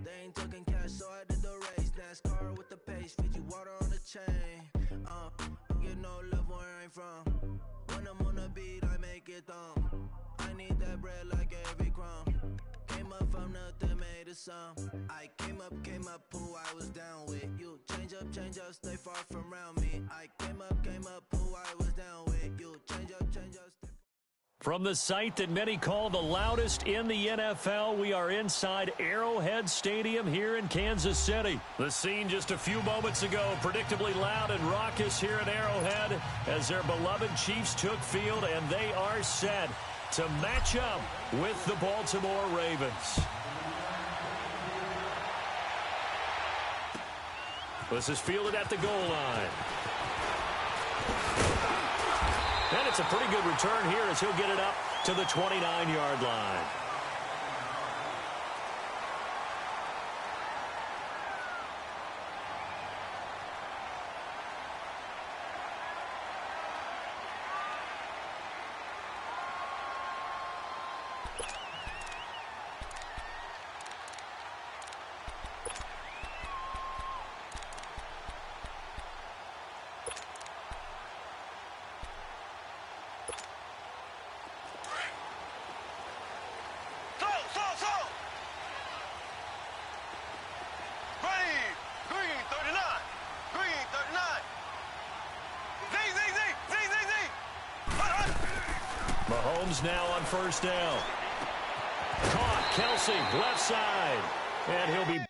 They ain't talking cash, so I did the race. NASCAR with the pace, Fiji water on the chain. You know love where I'm from. When I'm on the beat, I make it thumb. I need that bread like every crumb. Came up from nothing, made a sum. I came up, who I was down with. You change up, stay far from around me. I came up, who I was down with. You change up, stay far. From the site that many call the loudest in the NFL, we are inside Arrowhead Stadium here in Kansas City. The scene just a few moments ago, predictably loud and raucous here at Arrowhead as their beloved Chiefs took field, and they are set to match up with the Baltimore Ravens. This is fielded at the goal line. And it's a pretty good return here as he'll get it up to the 29-yard line. Mahomes now on first down. Caught, Kelsey, left side. And he'll be...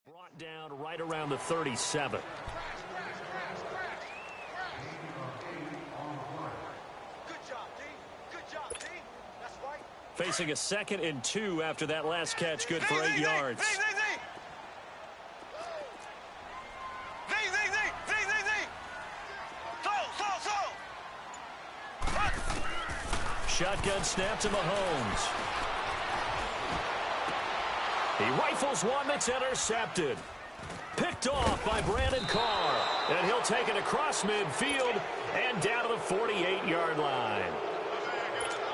Brought down right around the 37. Good job, D. Good job, D. That's right. Facing a 2nd and 2 after that last catch, good for 8 yards. Shotgun snap to Mahomes. He rifles one that's intercepted. Picked off by Brandon Carr. And he'll take it across midfield and down to the 48-yard line.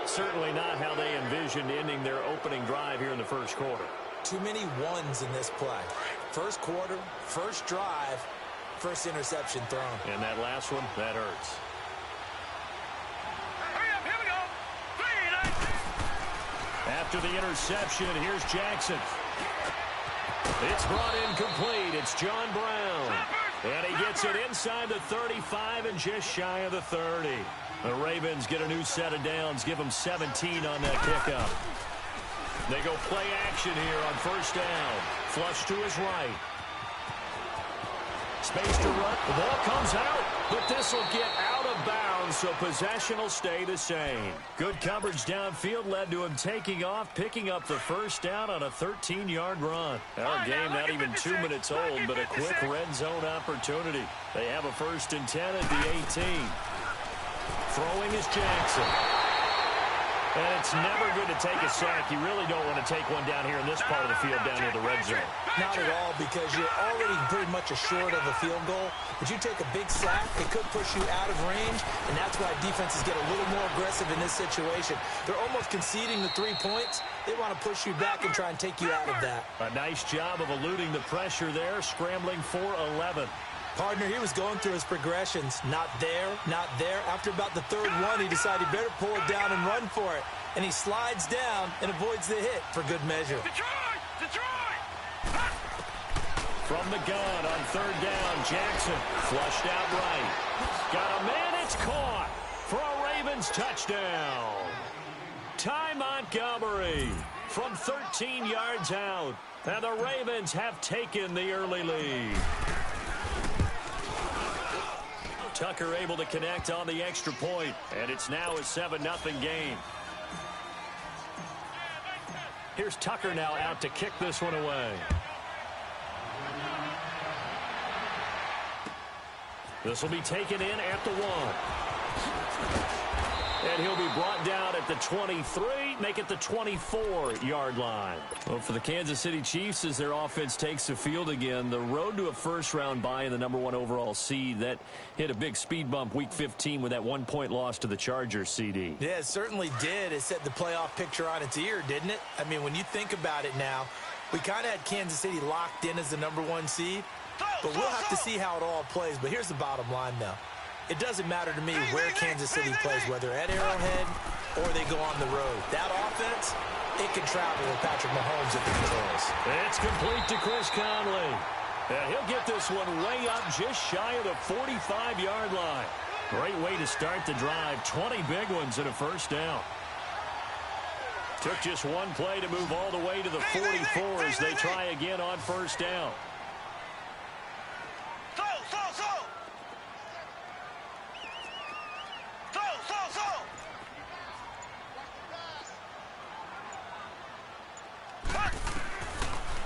Certainly not how they envisioned ending their opening drive here in the first quarter. Too many ones in this play. First quarter, first drive, first interception thrown. And that last one, that hurts. After the interception, here's Jackson. It's brought in complete. It's John Brown. And he gets it inside the 35 and just shy of the 30. The Ravens get a new set of downs, give them 17 on that kickoff. They go play action here on first down. Flush to his right. Space to run. The ball comes out, but this will get out of bounds, so possession will stay the same. Good coverage downfield led to him taking off, picking up the first down on a 13-yard run. Our game not even 2 minutes old, but a quick red zone opportunity. They have a 1st and 10 at the 18. Throwing is Jackson. And it's never good to take a sack. You really don't want to take one down here in this part of the field down near the red zone. Not at all, because you're already pretty much assured of a field goal. But you take a big sack, it could push you out of range, and that's why defenses get a little more aggressive in this situation. They're almost conceding the 3 points. They want to push you back and try and take you out of that. A nice job of eluding the pressure there, scrambling for 11. Partner, he was going through his progressions. Not there, not there. After about the 3rd one, he decided he better pull it down and run for it. And he slides down and avoids the hit for good measure. From the gun on third down, Jackson flushed out right. Got a man, it's caught for a Ravens touchdown. Ty Montgomery from 13 yards out. And the Ravens have taken the early lead. Tucker able to connect on the extra point, and it's now a 7-0 game. Here's Tucker now out to kick this one away. This will be taken in at the 1. And he'll be brought down at the 23, make it the 24-yard line. Well, for the Kansas City Chiefs, as their offense takes the field again, the road to a first-round bye in the #1 overall seed, that hit a big speed bump week 15 with that 1-point loss to the Chargers, CD. Yeah, it certainly did. It set the playoff picture on its ear, didn't it? I mean, when you think about it now, we kind of had Kansas City locked in as the #1 seed, but we'll have to see how it all plays. But here's the bottom line, though. It doesn't matter to me where Kansas City plays, whether at Arrowhead or they go on the road. That offense, it can travel with Patrick Mahomes at the controls. It's complete to Chris Conley. And he'll get this one way up just shy of the 45-yard line. Great way to start the drive. 20 big ones and a first down. Took just one play to move all the way to the 44 as they try again on first down.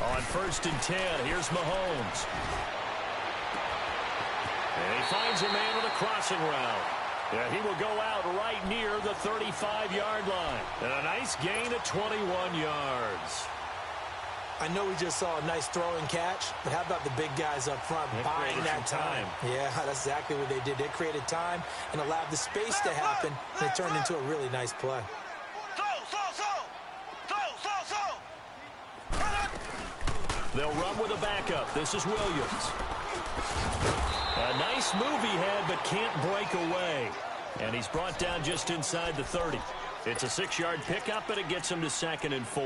On 1st and 10, here's Mahomes. And he finds a man with a crossing route. And he will go out right near the 35-yard line. And a nice gain of 21 yards. I know we just saw a nice throw and catch, but how about the big guys up front buying that time? Yeah, that's exactly what they did. They created time and allowed the space to happen, and it turned into a really nice play. They'll run with a backup. This is Williams. A nice move he had, but can't break away. And he's brought down just inside the 30. It's a 6-yard pickup, and it gets him to 2nd and 4.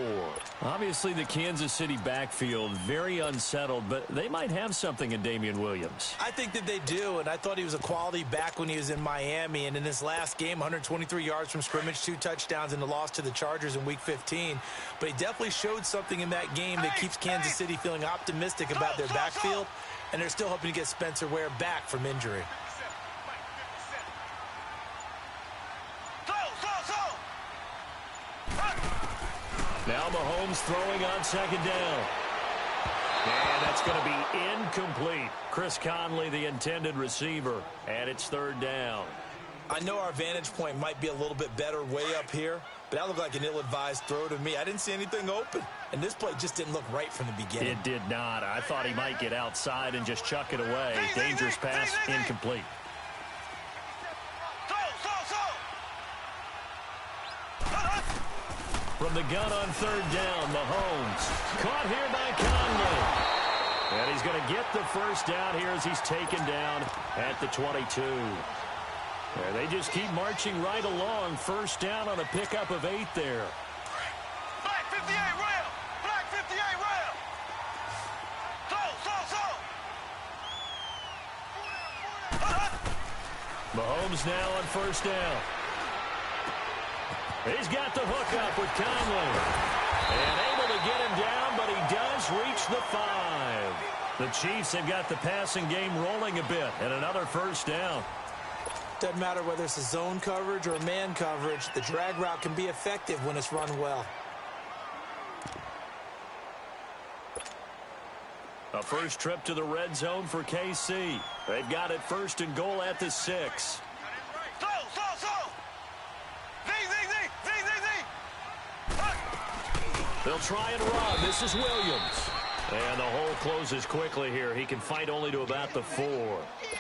Obviously, the Kansas City backfield, very unsettled, but they might have something in Damian Williams. I think that they do, and I thought he was a quality back when he was in Miami. And in his last game, 123 yards from scrimmage, 2 touchdowns, and the loss to the Chargers in Week 15. But he definitely showed something in that game that keeps Kansas City feeling optimistic about their backfield, and they're still hoping to get Spencer Ware back from injury. Now Mahomes throwing on 2nd down. And that's going to be incomplete. Chris Conley, the intended receiver, and it's 3rd down. I know our vantage point might be a little bit better way up here, but that looked like an ill-advised throw to me. I didn't see anything open, and this play just didn't look right from the beginning. It did not. I thought he might get outside and just chuck it away. Dangerous pass, incomplete. From the gun on 3rd down, Mahomes. Caught here by Conley. And he's going to get the first down here as he's taken down at the 22. And they just keep marching right along. First down on a pickup of 8 there. Black 58 rail! Black 58 rail! Mahomes now on first down. He's got the hook up with Conley. And able to get him down, but he does reach the 5. The Chiefs have got the passing game rolling a bit, and another first down. Doesn't matter whether it's a zone coverage or a man coverage, the drag route can be effective when it's run well. A first trip to the red zone for KC. They've got it 1st and goal at the 6. They'll try and run. This is Williams. And the hole closes quickly here. He can fight only to about the 4.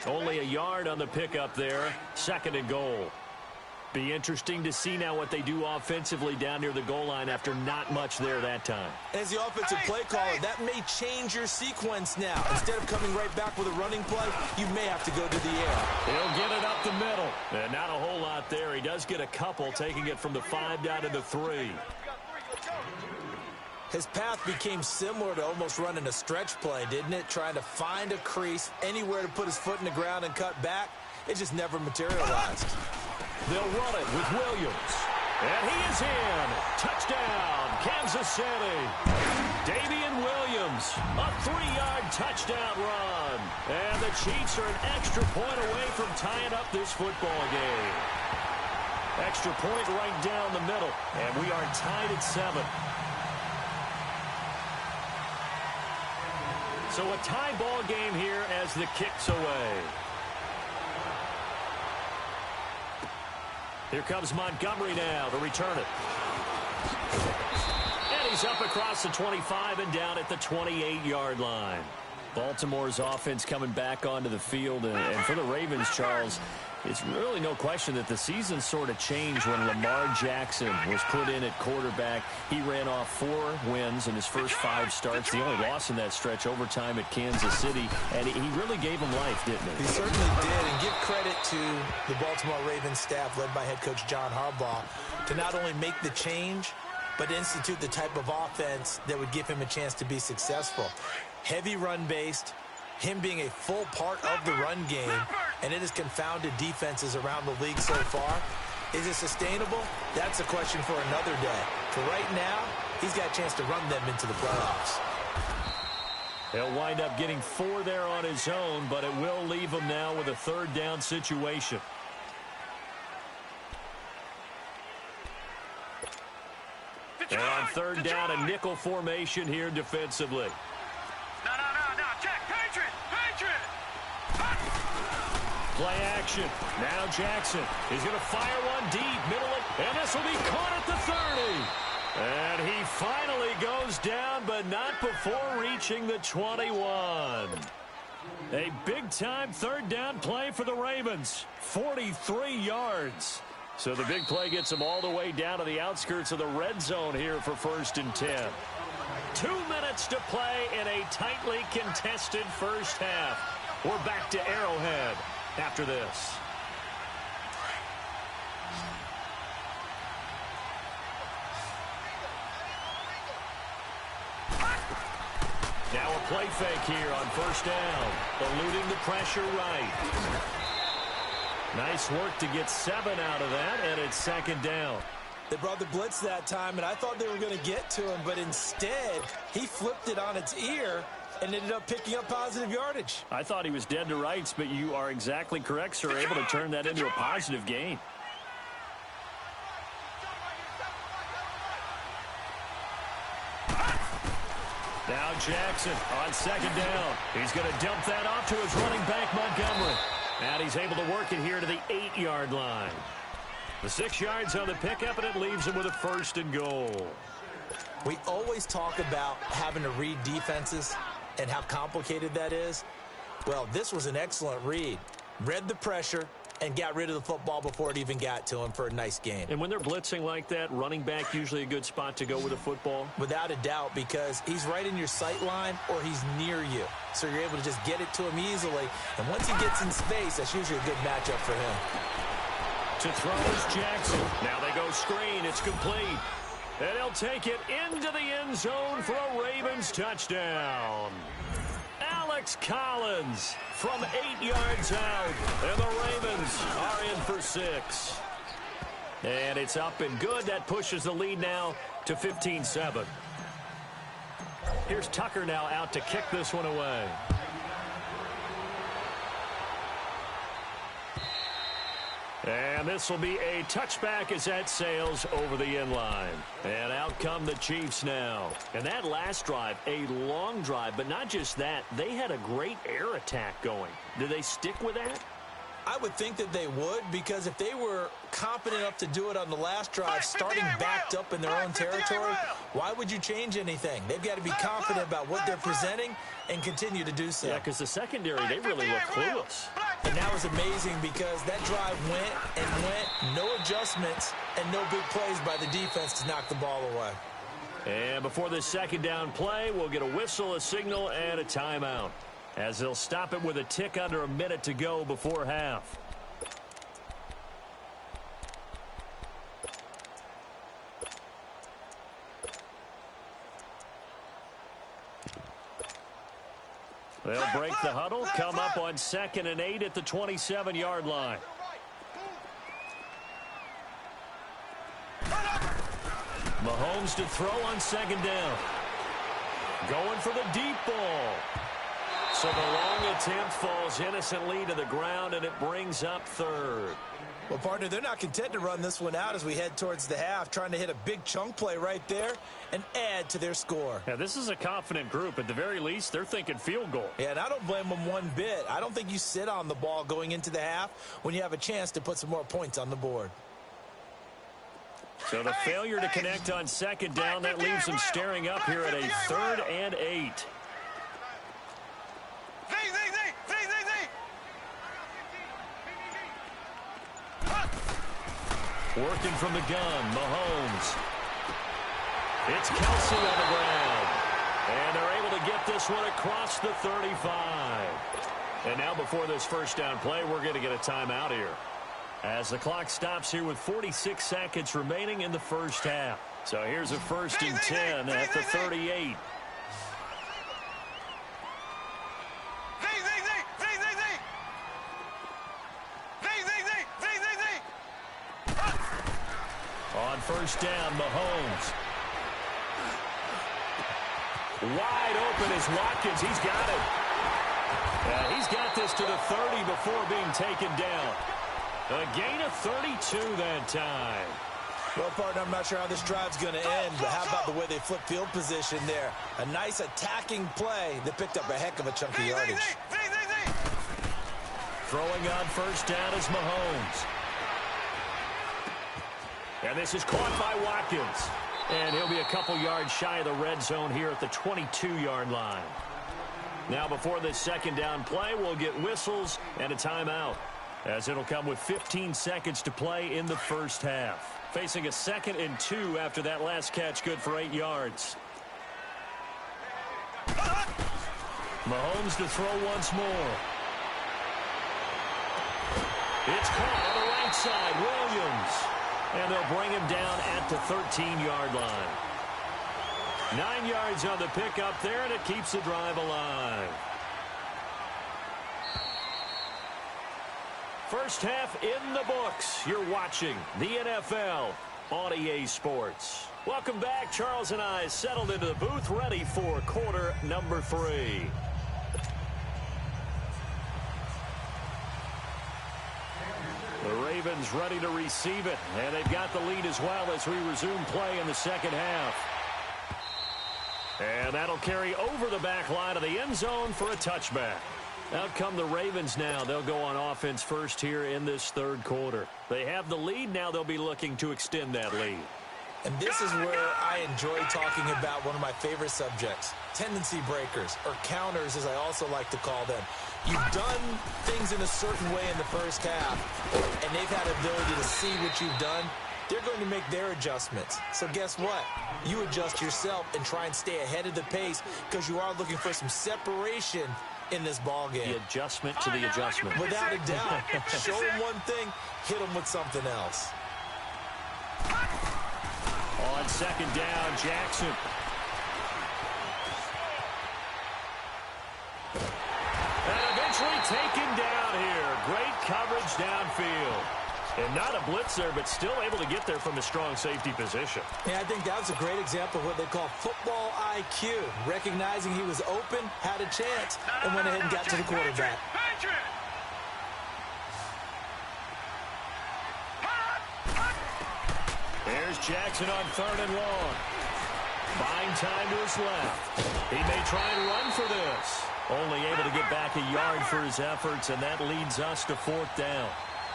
Only a yard on the pickup there. 2nd and goal. Be interesting to see now what they do offensively down near the goal line after not much there that time. As the offensive play caller, that may change your sequence now. Instead of coming right back with a running play, you may have to go to the air. He'll get it up the middle. And not a whole lot there. He does get a couple, taking it from the 5 down to the 3. His path became similar to almost running a stretch play, didn't it? Trying to find a crease, anywhere to put his foot in the ground and cut back. It just never materialized. They'll run it with Williams. And he is in. Touchdown, Kansas City. Davian Williams, a 3-yard touchdown run. And the Chiefs are an extra point away from tying up this football game. Extra point right down the middle. And we are tied at 7. So a tie ball game here as the kick's away. Here comes Montgomery now to return it. And he's up across the 25 and down at the 28-yard line. Baltimore's offense coming back onto the field. And for the Ravens, Charles, it's really no question that the season sort of changed when Lamar Jackson was put in at quarterback. He ran off 4 wins in his first 5 starts. The only loss in that stretch overtime at Kansas City. And he really gave them life, didn't he? He certainly did. And give credit to the Baltimore Ravens staff led by head coach John Harbaugh to not only make the change, but institute the type of offense that would give him a chance to be successful. Heavy run-based, him being a full part of the run game, and it has confounded defenses around the league so far. Is it sustainable? That's a question for another day. For right now, he's got a chance to run them into the playoffs. He'll wind up getting 4 there on his own, but it will leave him now with a 3rd down situation. And on 3rd down, a nickel formation here defensively. No, check, Patriot! Play action. Now Jackson. He's going to fire one deep, middle, and this will be caught at the 30. And he finally goes down, but not before reaching the 21. A big-time 3rd down play for the Ravens. 43 yards. So the big play gets them all the way down to the outskirts of the red zone here for 1st and 10. 2 minutes to play in a tightly contested first half. We're back to Arrowhead after this. Now a play fake here on 1st down. Eluding the pressure right. Nice work to get 7 out of that, and it's 2nd down. They brought the blitz that time, and I thought they were going to get to him, but instead, he flipped it on its ear and ended up picking up positive yardage. I thought he was dead to rights, but you are exactly correct, sir. Able to turn that into a positive gain. Now Jackson on 2nd down. He's going to dump that off to his running back, Montgomery. And he's able to work it here to the 8-yard line. The 6 yards on the pickup, and it leaves him with a 1st and goal. We always talk about having to read defenses and how complicated that is. Well, this was an excellent read. Read the pressure and got rid of the football before it even got to him for a nice gain. And when they're blitzing like that, running back usually a good spot to go with a football? Without a doubt, because he's right in your sight line or he's near you. So you're able to just get it to him easily. And once he gets in space, that's usually a good matchup for him. To throw is Jackson. Now they go screen. It's complete. And he'll take it into the end zone for a Ravens touchdown. Alex Collins from 8 yards out. And the Ravens are in for 6. And it's up and good. That pushes the lead now to 15-7. Here's Tucker now out to kick this one away. And this will be a touchback as that sails over the end line. And out come the Chiefs now. And that last drive, a long drive, but not just that. They had a great air attack going. Did they stick with that? I would think that they would, because if they were competent enough to do it on the last drive, starting backed up in their own territory, why would you change anything? They've got to be confident about what they're presenting and continue to do so. Yeah, because the secondary, they really look clueless. And that was amazing because that drive went and went, no adjustments and no big plays by the defense to knock the ball away. And before this 2nd down play, we'll get a whistle, a signal, and a timeout, as they'll stop it with a tick under a minute to go before half. They'll break the huddle, come up on 2nd and 8 at the 27-yard line. Mahomes to throw on 2nd down. Going for the deep ball. So the long attempt falls innocently to the ground, and it brings up 3rd. Well, partner, they're not content to run this one out as we head towards the half, trying to hit a big chunk play right there and add to their score. Yeah, this is a confident group. At the very least, they're thinking field goal. Yeah, and I don't blame them one bit. I don't think you sit on the ball going into the half when you have a chance to put some more points on the board. So the failure to connect on 2nd down, that leaves them staring up here at a 3rd and 8. Working from the gun, Mahomes. It's Kelsey on the ground. And they're able to get this one across the 35. And now before this first down play, we're going to get a timeout here, as the clock stops here with 46 seconds remaining in the first half. So here's a 1st and 10 at the 38. On 1st down, Mahomes. Wide open is Watkins. He's got it. He's got this to the 30 before being taken down. A gain of 32 that time. Well, partner, I'm not sure how this drive's going to end, but how about the way they flip field position there? A nice attacking play that picked up a heck of a chunk of yardage. Throwing on 1st down is Mahomes. And this is caught by Watkins. And he'll be a couple yards shy of the red zone here at the 22-yard line. Now before this 2nd down play, we'll get whistles and a timeout, as it'll come with 15 seconds to play in the first half. Facing a 2nd and 2 after that last catch, good for 8 yards. Mahomes to throw once more. It's caught on the right side, Williams. And they'll bring him down at the 13-yard line. 9 yards on the pickup there, and it keeps the drive alive. First half in the books. You're watching the NFL on EA Sports. Welcome back. Charles and I settled into the booth, ready for quarter number 3. The Ravens ready to receive it, and they've got the lead as well as we resume play in the second half. And that'll carry over the back line of the end zone for a touchback. Out come the Ravens now. They'll go on offense first here in this 3rd quarter. They have the lead. Now they'll be looking to extend that lead. And this is where I enjoy talking about one of my favorite subjects, tendency breakers, or counters as I also like to call them. You've done things in a certain way in the first half, and they've had the ability to see what you've done. They're going to make their adjustments. So guess what? You adjust yourself and try and stay ahead of the pace, because you are looking for some separation in this ball game. The adjustment to the adjustment. Without a doubt. Show them one thing, hit them with something else. On 2nd down, Jackson. And eventually taken down here. Great coverage downfield. And not a blitzer, but still able to get there from a strong safety position. Yeah, I think that was a great example of what they call football IQ. Recognizing he was open, had a chance, and went ahead and got to the quarterback. There's Jackson on 3rd and long. Buying time to his left. He may try and run for this. Only able to get back a yard for his efforts, and that leads us to 4th down.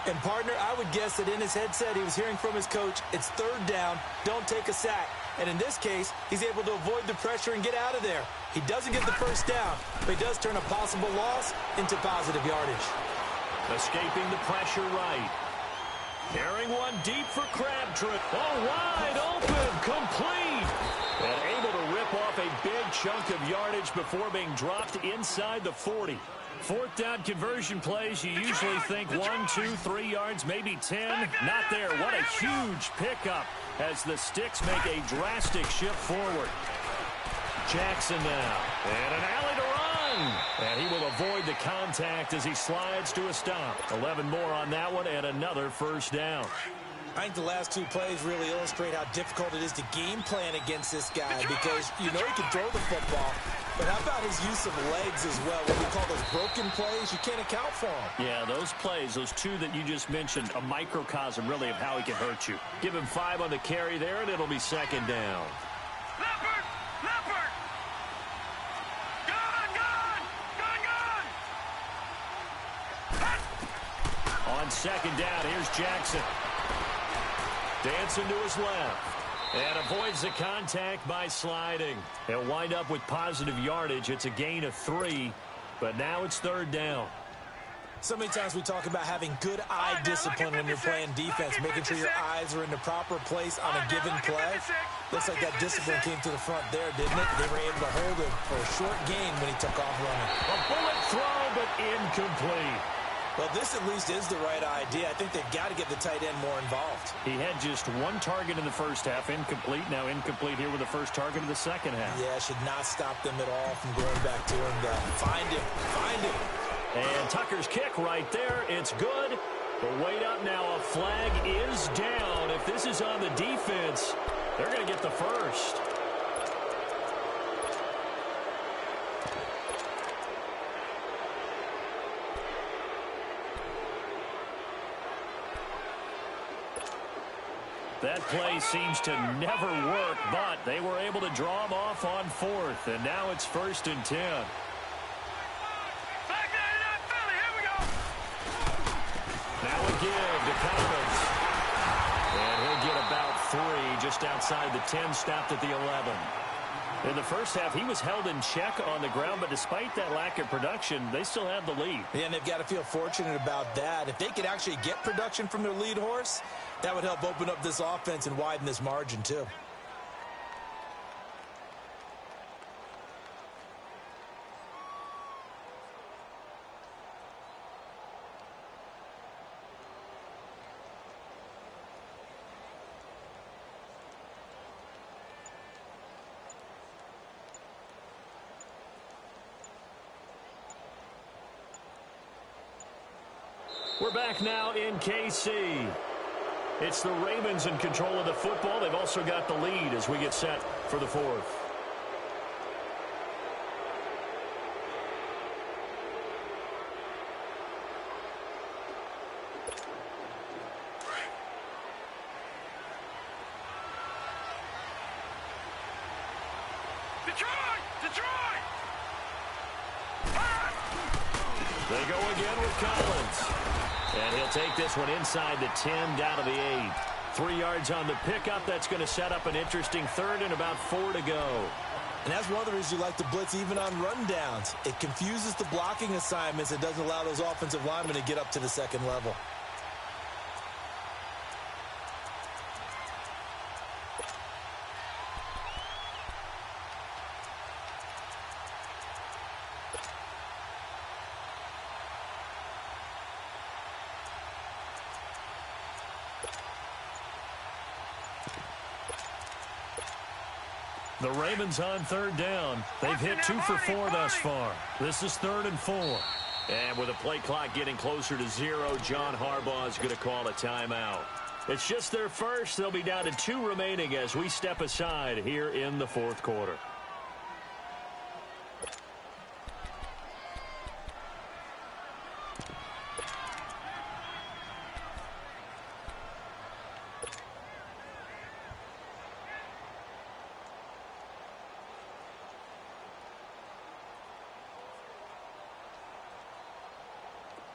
And, partner, I would guess that in his headset he was hearing from his coach, it's 3rd down, don't take a sack. And in this case, he's able to avoid the pressure and get out of there. He doesn't get the first down, but he does turn a possible loss into positive yardage. Escaping the pressure right. Carrying one deep for Crabtree. Oh, wide open, complete. And able to rip off a big chunk of yardage before being dropped inside the 40. 4th down conversion plays, you usually think 1, 2, 3 yards, maybe 10. Not there. What a huge pickup as the Sticks make a drastic shift forward. Jackson now. And an alley to run. And he will avoid the contact as he slides to a stop. 11 more on that one and another first down. I think the last two plays really illustrate how difficult it is to game plan against this guy because you know he can throw the football, but how about his use of legs as well? What we call those broken plays, you can't account for them. Yeah, those plays, those two that you just mentioned, a microcosm really of how he can hurt you. Give him 5 on the carry there, and it'll be second down. Leopard! Leopard! Gun! On second down, here's Jackson. Dancing to his left. And avoids the contact by sliding. He'll wind up with positive yardage. It's a gain of 3, but now it's third down. So many times we talk about having good eye discipline when you're playing defense, making sure your eyes are in the proper place on a given play. Looks like that discipline came to the front there, didn't it? They were able to hold him for a short gain when he took off running. A bullet throw, but incomplete. Well, this at least is the right idea. I think they've got to get the tight end more involved. He had just 1 target in the first half, incomplete. Now incomplete here with the first target of the second half. Yeah, should not stop them at all from going back to him. Find him. Find him. And Tucker's kick right there. It's good. But wait up now. A flag is down. If this is on the defense, they're going to get the first. That play seems to never work, but they were able to draw him off on 4th, and now it's 1st and 10. Now a give to Collins. And he'll get about 3 just outside the 10, stopped at the 11. In the first half, he was held in check on the ground, but despite that lack of production, they still have the lead. Yeah, and they've got to feel fortunate about that. If they could actually get production from their lead horse, that would help open up this offense and widen this margin, too. We're back now in KC. It's the Ravens in control of the football. They've also got the lead as we get set for the 4th. Detroit! They go again with Collins. And he'll take this one inside the 10, down to the 8. 3 yards on the pickup. That's going to set up an interesting 3rd and about 4 to go. And that's one of the reasons you like to blitz even on rundowns. It confuses the blocking assignments. It doesn't allow those offensive linemen to get up to the second level. The Ravens on 3rd down. They've hit 2 for 4 thus far. This is 3rd and 4. And with a play clock getting closer to 0, John Harbaugh is going to call a timeout. It's just their first. They'll be down to 2 remaining as we step aside here in the 4th quarter.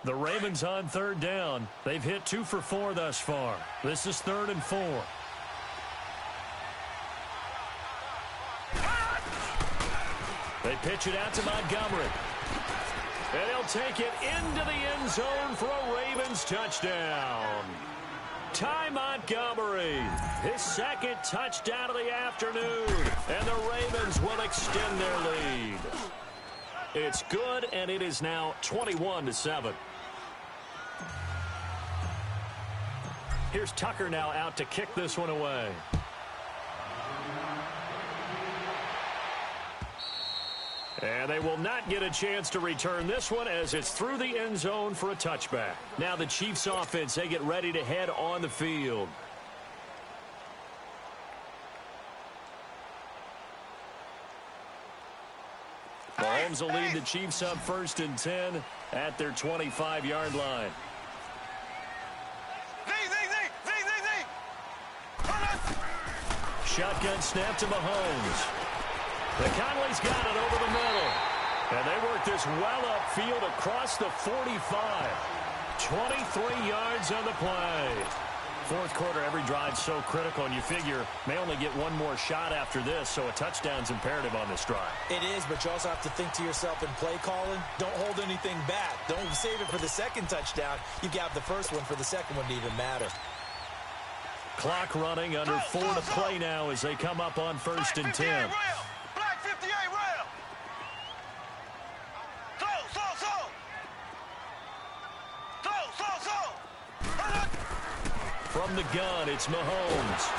The Ravens on 3rd down. They've hit 2 for 4 thus far. This is 3rd and 4. They pitch it out to Montgomery. And he'll take it into the end zone for a Ravens touchdown. Ty Montgomery, his 2nd touchdown of the afternoon. And the Ravens will extend their lead. It's good, and it is now 21-7. Here's Tucker now out to kick this one away. And they will not get a chance to return this one as it's through the end zone for a touchback. Now the Chiefs offense, they get ready to head on the field. Mahomes will lead the Chiefs up 1st and 10 at their 25-yard line. Shotgun snap to Mahomes. The Conley's got it over the middle. And they work this well upfield across the 45. 23 yards on the play. Fourth quarter, every drive's so critical, and you figure may only get one more shot after this, so a touchdown's imperative on this drive. It is, but you also have to think to yourself in play calling, don't hold anything back. Don't save it for the second touchdown. You got the first one for the second one to even matter. Clock running under 4 to play now as they come up on 1st and 10. Black 58 rail. From the gun, it's Mahomes.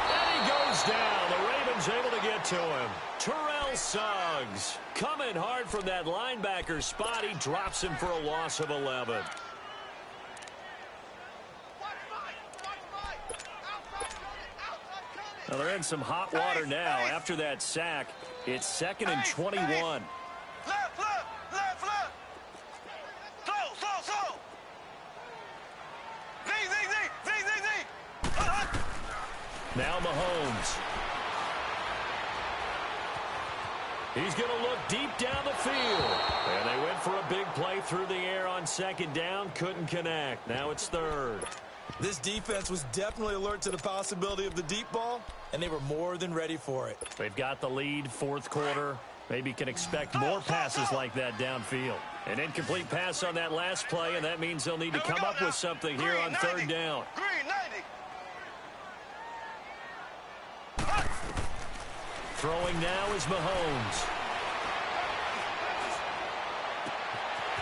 And he goes down. The Ravens able to get to him. Terrell Suggs coming hard from that linebacker spot. He drops him for a loss of 11. Now they're in some hot water now. After that sack, it's 2nd and 21. Left. Slow. Now Mahomes. He's going to look deep down the field. And they went for a big play through the air on 2nd down. Couldn't connect. Now it's 3rd. This defense was definitely alert to the possibility of the deep ball, and they were more than ready for it. They've got the lead, 4th quarter. Maybe can expect more passes like that downfield. An incomplete pass on that last play, and that means they'll need to come up with something here on 3rd down. Green 90. Throwing now is Mahomes.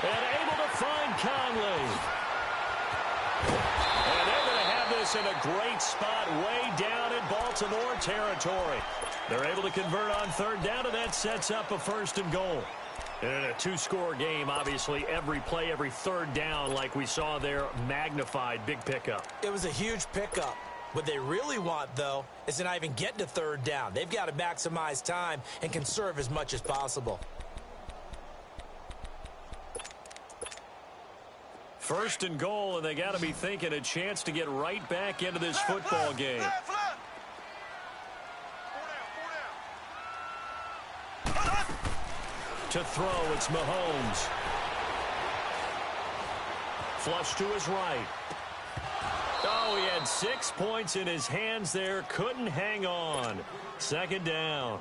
And able to find Conley. And they're going to have this in a great spot way down in Baltimore territory. They're able to convert on 3rd down, and that sets up a 1st and goal. And in a 2-score game, obviously, every play, every 3rd down, like we saw there, magnified, big pickup. It was a huge pickup. What they really want, though, is to not even get to 3rd down. They've got to maximize time and conserve as much as possible. 1st and goal, and they got to be thinking a chance to get right back into this football game. To throw, it's Mahomes. Flush to his right. Oh, he had 6 points in his hands there. Couldn't hang on. 2nd down.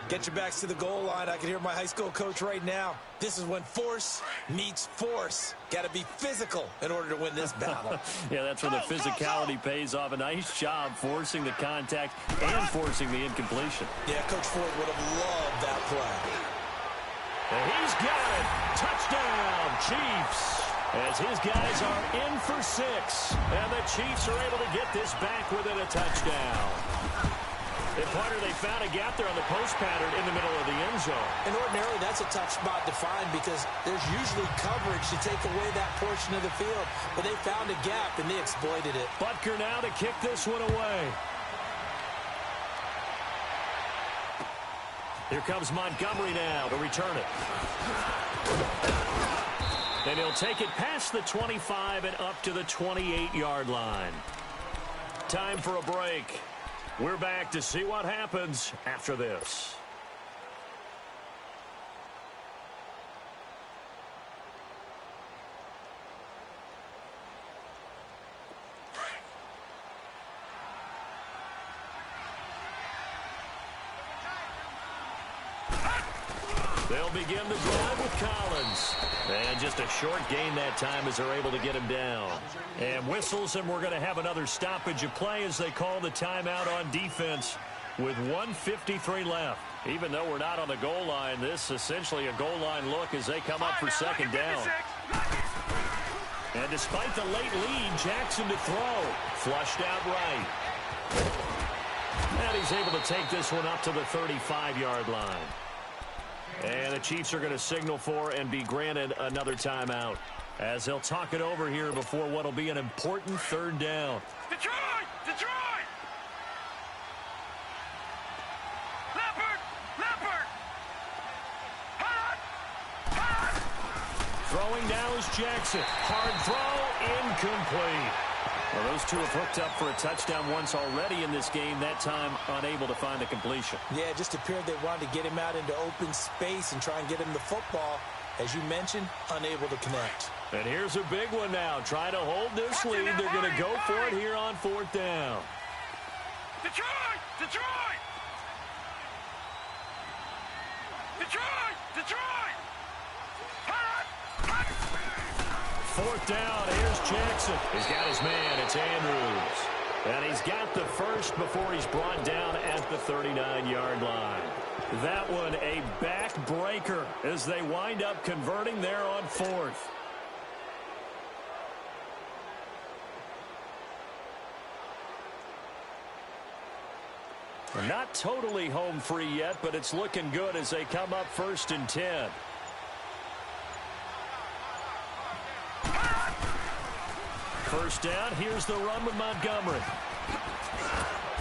Get your backs to the goal line. I can hear my high school coach right now. This is when force meets force. Got to be physical in order to win this battle. Yeah, that's where the physicality pays off. A nice job forcing the contact and forcing the incompletion. Yeah, Coach Ford would have loved that play. And he's got it. Touchdown, Chiefs. As his guys are in for 6. And the Chiefs are able to get this back within a touchdown. And Pointer, they found a gap there on the post pattern in the middle of the end zone. And ordinarily, that's a tough spot to find because there's usually coverage to take away that portion of the field. But they found a gap, and they exploited it. Butker now to kick this one away. Here comes Montgomery now to return it. And he'll take it past the 25 and up to the 28-yard line. Time for a break. We're back to see what happens after this. They'll begin the drive with Collins. And just a short gain that time as they're able to get him down. And whistles, and we're going to have another stoppage of play as they call the timeout on defense with 1:53 left. Even though we're not on the goal line, this is essentially a goal line look as they come up for 2nd down. And despite the late lead, Jackson to throw. Flushed out right. And he's able to take this one up to the 35-yard line. And the Chiefs are going to signal for and be granted another timeout as they'll talk it over here before what will be an important third down. Detroit! Detroit! Leopard! Leopard! Hot! Hot! Throwing now is Jackson. Hard throw, incomplete. Well, those two have hooked up for a touchdown once already in this game, that time unable to find the completion. Yeah, it just appeared they wanted to get him out into open space and try and get him the football. As you mentioned, unable to connect. And here's a big one now. Trying to hold this lead. They're going to go for it here on fourth down. Detroit! Detroit! Detroit! Detroit! Hot! Hot! Fourth down, here's Jackson. He's got his man, it's Andrews. And he's got the first before he's brought down at the 39-yard line. That one a backbreaker as they wind up converting there on fourth. Not totally home free yet, but it's looking good as they come up 1st and 10. First down, here's the run with Montgomery.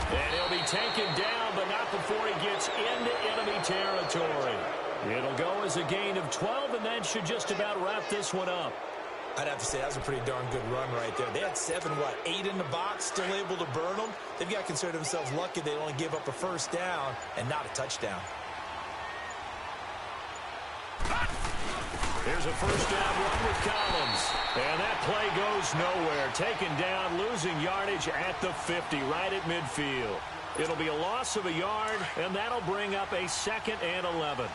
And he'll be taken down, but not before he gets into enemy territory. It'll go as a gain of 12, and that should just about wrap this one up. I'd have to say that was a pretty darn good run right there. They had 8 in the box, still able to burn them. They've got to consider themselves lucky they only gave up a first down and not a touchdown. Here's a first down run with Collins. And that play goes nowhere. Taken down, losing yardage at the 50, right at midfield. It'll be a loss of a yard, and that'll bring up a 2nd and 11.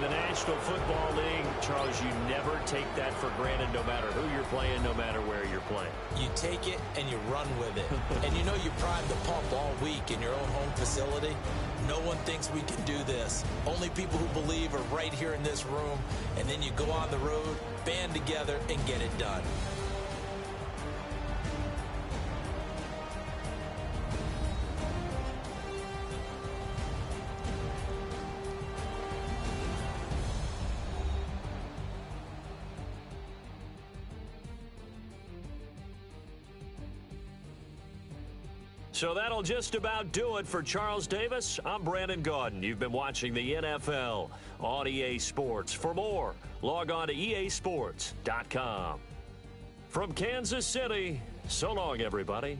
National Football League, Charles, you never take that for granted no matter who you're playing, no matter where you're playing. You take it and you run with it. And you know you primed the pump all week in your own home facility. No one thinks we can do this. Only people who believe are right here in this room. And then you go on the road, band together, and get it done. So that'll just about do it for Charles Davis. I'm Brandon Gaudin. You've been watching the NFL on EA Sports. For more, log on to easports.com. From Kansas City, so long, everybody.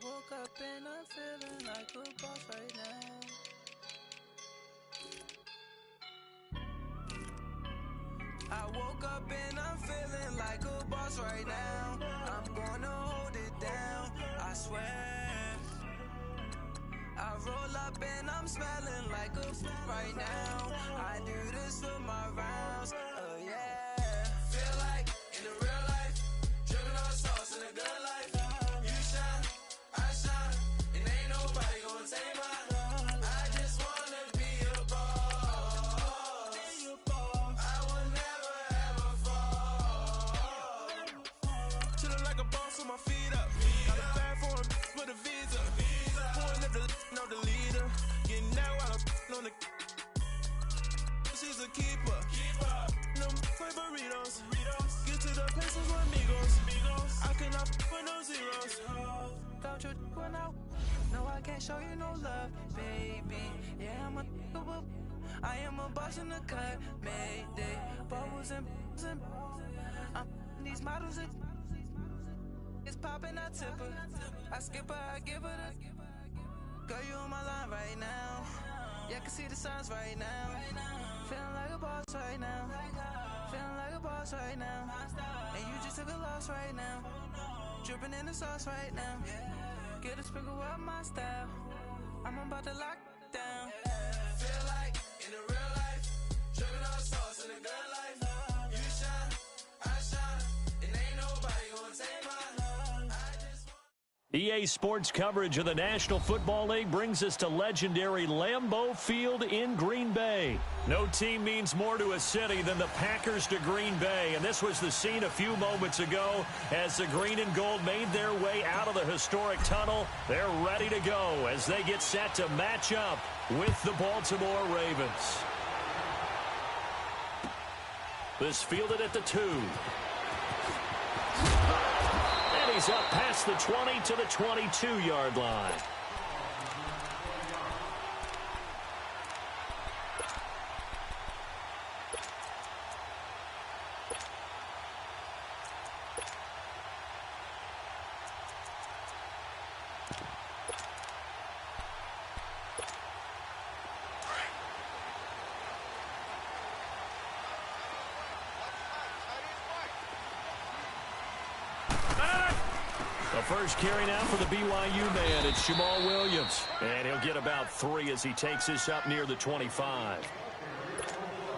Woke up and I'm feeling like a boss right now. I woke up and I'm feeling like a boss right now. I'm gonna hold it down, I swear. I roll up and I'm smelling like a right now. I do this for my rounds, oh yeah. Feel like in the real life, dripping on sauce in a good life. You shine, I shine, and ain't nobody gonna take mine. I just wanna be a boss. I will never ever fall. Chillin' like a boss with my feet up. Got a bag for him with a visa. Pulling up the no the leader. Getting that while I'm on the. She's a keeper. No play burritos. Get to the pesos with amigos. I cannot. zeros. Don't you when no, I can't show you no love, baby. Yeah, I am a boss in the cut, mayday. Bubbles and I'm these models. It's popping, I tip her. I skip her, I give her the. Girl, you on my line right now. Yeah, I can see the signs right now. Feeling like a boss right now. Feeling like a boss right now. And you just took a loss right now. Dripping in the sauce right now. Get a sprinkle up my style. I'm about to lock down. Feel like in the real life, dripping on sauce in the good life. You shine, I shine, and ain't nobody gonna take my love. EA Sports coverage of the National Football League brings us to legendary Lambeau Field in Green Bay. No team means more to a city than the Packers to Green Bay, and this was the scene a few moments ago as the green and gold made their way out of the historic tunnel. They're ready to go as they get set to match up with the Baltimore Ravens. This fielded at the 2. He's up past the 20 to the 22-yard line. First carry now for the BYU man. It's Jamal Williams. And he'll get about 3 as he takes this up near the 25.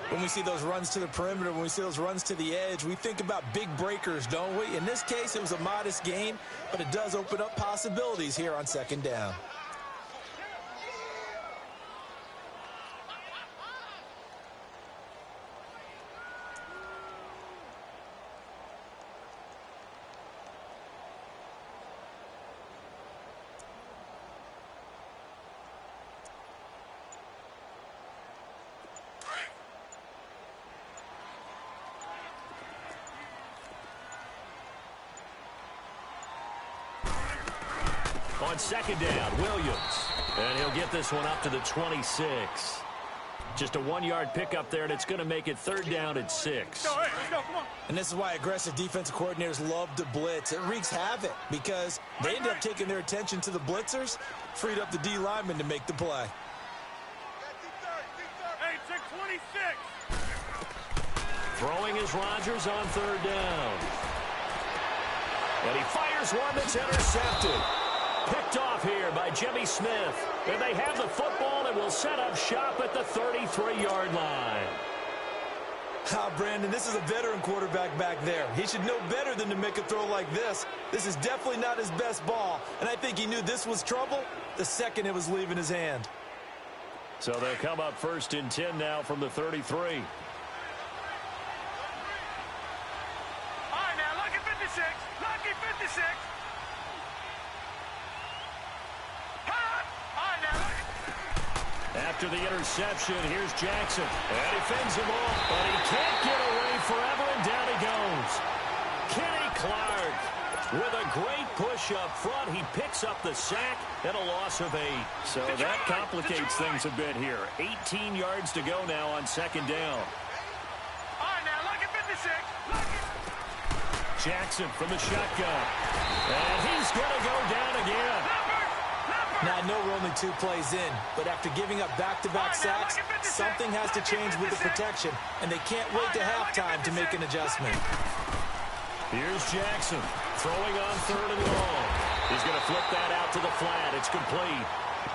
When we see those runs to the perimeter, when we see those runs to the edge, we think about big breakers, don't we? In this case, it was a modest gain, but it does open up possibilities here on second down. On second down, Williams. And he'll get this one up to the 26. Just a 1-yard pickup there, and it's going to make it third down at 6. Let's go, come on. And this is why aggressive defensive coordinators love to blitz. It wreaks havoc because they end up taking their attention to the blitzers, freed up the D lineman to make the play. Hey, check 26. Throwing is Rodgers on third down. And he fires one that's intercepted. Picked off here by Jimmy Smith. And they have the football and will set up shop at the 33-yard line. Brandon, this is a veteran quarterback back there. He should know better than to make a throw like this. This is definitely not his best ball, and I think he knew this was trouble the second it was leaving his hand. So they'll come up first and 10 now from the 33. All right, now, lucky 56. Lucky 56. After the interception, here's Jackson. And he fends him off, but he can't get away forever, and down he goes. Kenny Clark with a great push up front. He picks up the sack and a loss of 8. So that complicates things a bit here. 18 yards to go now on second down. All right, now, lucky 56. Lucky. Jackson from the shotgun. And he's going to go down again. Now, I know we're only 2 plays in, but after giving up back-to-back sacks, something has to change with the protection, and they can't wait to halftime to make an adjustment. Here's Jackson throwing on third and long. He's going to flip that out to the flat. It's complete.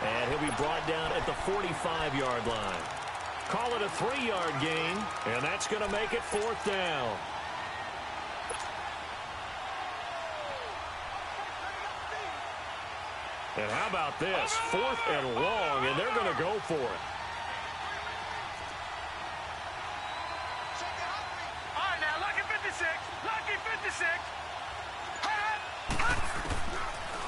And he'll be brought down at the 45-yard line. Call it a 3-yard gain, and that's going to make it fourth down. And how about this? 4th and long, and they're going to go for it. All right, now, lucky 56. Lucky 56.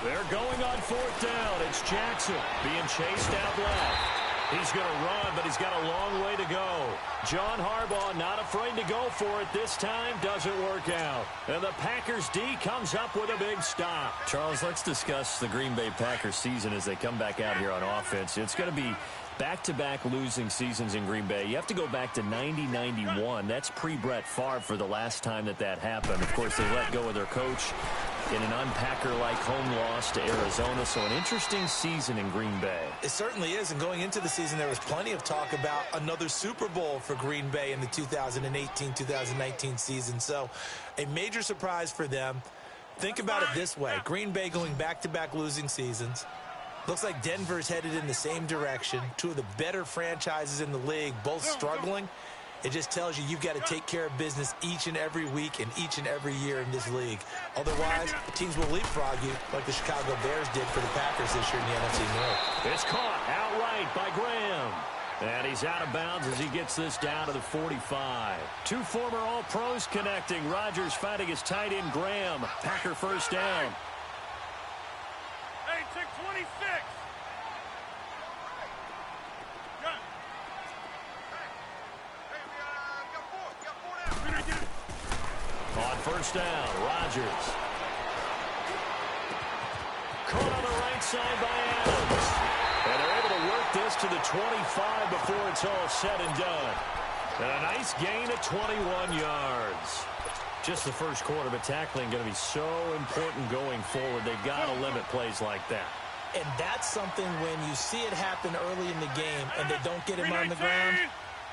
They're going on 4th down. It's Jackson being chased out left. He's going to run, but he's got a long way to go. John Harbaugh not afraid to go for it this time. Doesn't work out. And the Packers D comes up with a big stop. Charles, let's discuss the Green Bay Packers season as they come back out here on offense. It's going to be back-to-back losing seasons in Green Bay. You have to go back to 90-91. That's pre-Brett Favre for the last time that happened. Of course, they let go of their coach in an unpacker-like home loss to Arizona. So an interesting season in Green Bay. It certainly is, and going into the season, there was plenty of talk about another Super Bowl for Green Bay in the 2018-2019 season. So a major surprise for them. Think about it this way. Green Bay going back-to-back losing seasons. Looks like Denver's headed in the same direction. Two of the better franchises in the league, both struggling. It just tells you've got to take care of business each and every week and each and every year in this league. Otherwise, teams will leapfrog you like the Chicago Bears did for the Packers this year in the NFC North. It's caught outright by Graham. And he's out of bounds as he gets this down to the 45. Two former All-Pros connecting. Rodgers fighting his tight end Graham. Packer first down. Hey, take 26. On first down, Rodgers. Caught on the right side by Adams. And they're able to work this to the 25 before it's all said and done. And a nice gain of 21 yards. Just the first quarter, but tackling going to be so important going forward. They've got to limit plays like that. And that's something when you see it happen early in the game and they don't get him on the ground,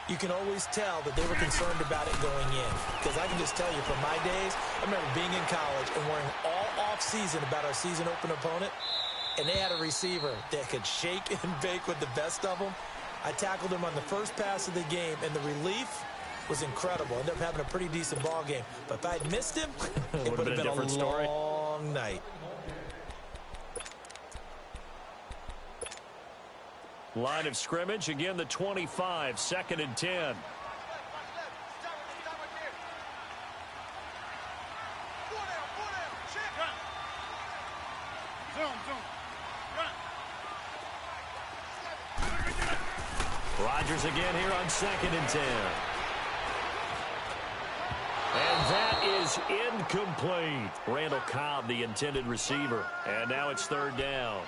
you can always tell that they were concerned about it going in. Because I can just tell you from my days, I remember being in college and worrying all off-season about our season open opponent, and they had a receiver that could shake and bake with the best of them. I tackled him on the first pass of the game, and the relief was incredible. Ended up having a pretty decent ball game. But if I had missed him, it would have been a different story. long night. Line of scrimmage, again the 25, 2nd and 10. Rodgers again here on 2nd and 10. And that is incomplete. Randall Cobb, the intended receiver. And now it's 3rd down.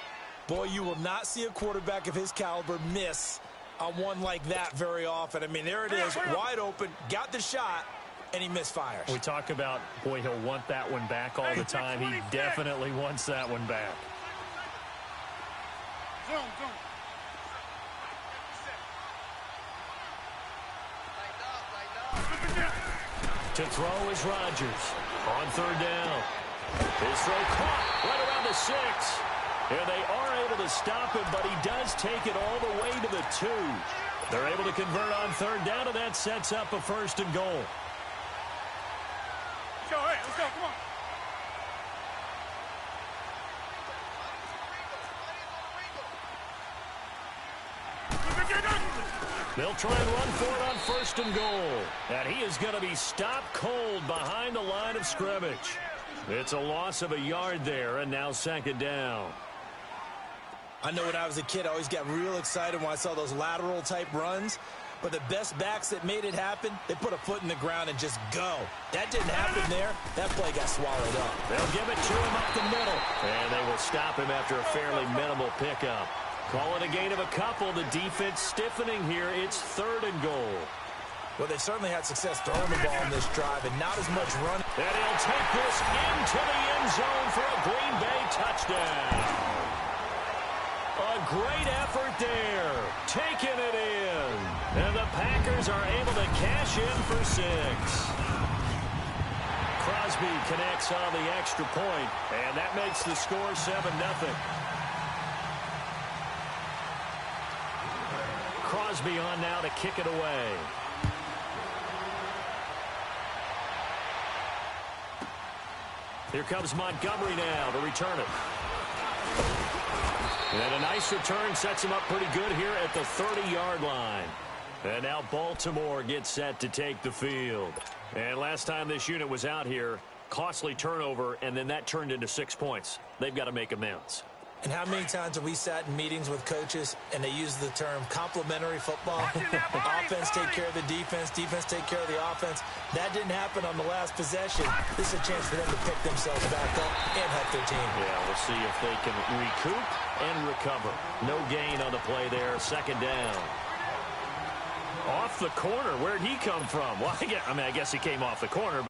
Boy, you will not see a quarterback of his caliber miss on one like that very often. I mean, there it is, wide open, got the shot, and he misfires. We talk about, boy, he'll want that one back all the time. He definitely wants that one back. To throw is Rodgers on 3rd down. His throw caught right around the 6. And they are able to stop him, but he does take it all the way to the 2. They're able to convert on 3rd down, and that sets up a 1st and goal. Let's go, hey, let's go, come on. They'll try and run for it on 1st and goal. And he is going to be stopped cold behind the line of scrimmage. It's a loss of a yard there, and now 2nd down. I know when I was a kid, I always got real excited when I saw those lateral-type runs. But the best backs that made it happen, they put a foot in the ground and just go. That didn't happen there. That play got swallowed up. They'll give it to him up the middle. And they will stop him after a fairly minimal pickup. Call it a gain of a couple. The defense stiffening here. It's 3rd and goal. Well, they certainly had success throwing the ball in this drive and not as much running. And he'll take this into the end zone for a Green Bay touchdown. A great effort there. Taking it in. And the Packers are able to cash in for 6. Crosby connects on the extra point, and that makes the score 7-0. Crosby on now to kick it away. Here comes Montgomery now to return it. And a nice return sets him up pretty good here at the 30-yard line. And now Baltimore gets set to take the field. And last time this unit was out here, costly turnover, and then that turned into 6 points. They've got to make amends. And how many times have we sat in meetings with coaches and they use the term complementary football? Offense take care of the defense, defense take care of the offense. That didn't happen on the last possession. This is a chance for them to pick themselves back up and help their team. Yeah, we'll see if they can recoup and recover. No gain on the play there. Second down. Off the corner. Where'd he come from? Well, I guess he came off the corner.